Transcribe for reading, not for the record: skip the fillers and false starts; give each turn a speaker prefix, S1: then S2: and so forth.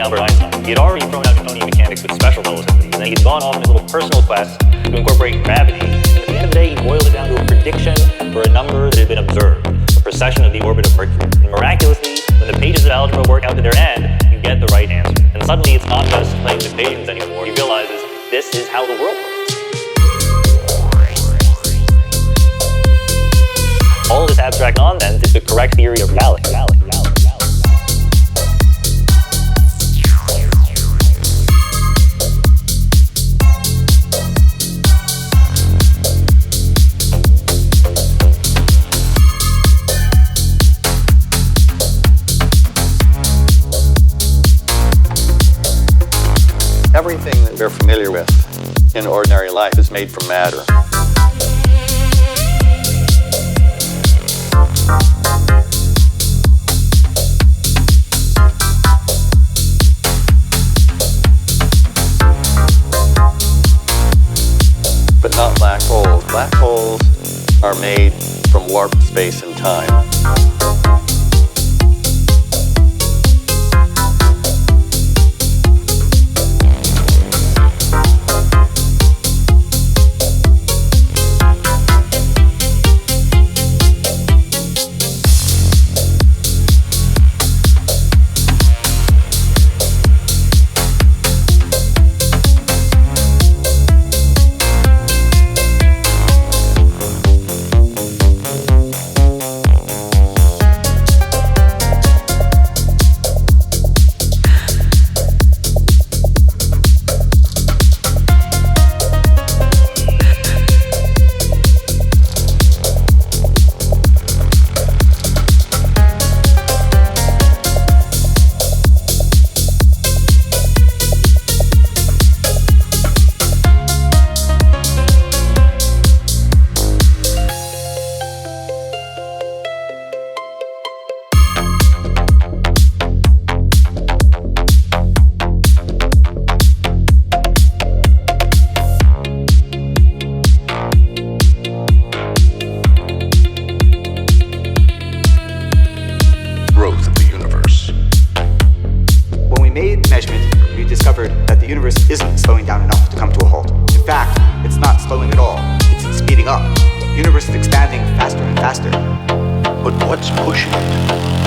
S1: Albert Einstein. He had already thrown out Newtonian mechanics with special relativities, and then he'd gone off on his little personal quest to incorporate gravity. At the end of the day, he boiled it down to a prediction for a number that had been observed, a precession of the orbit of Mercury. And miraculously, when the pages of algebra work out to their end, you get the right answer. And suddenly it's not just playing with equations anymore. He realizes this is how the world works. All this abstract nonsense is the correct theory of reality.
S2: Everything that we're familiar with in ordinary life is made from matter. But not black holes. Black holes are made from warped space and time.
S3: Isn't slowing down enough to come to a halt. In fact, it's not slowing at all. It's speeding up. The universe is expanding faster and faster.
S4: But what's pushing it?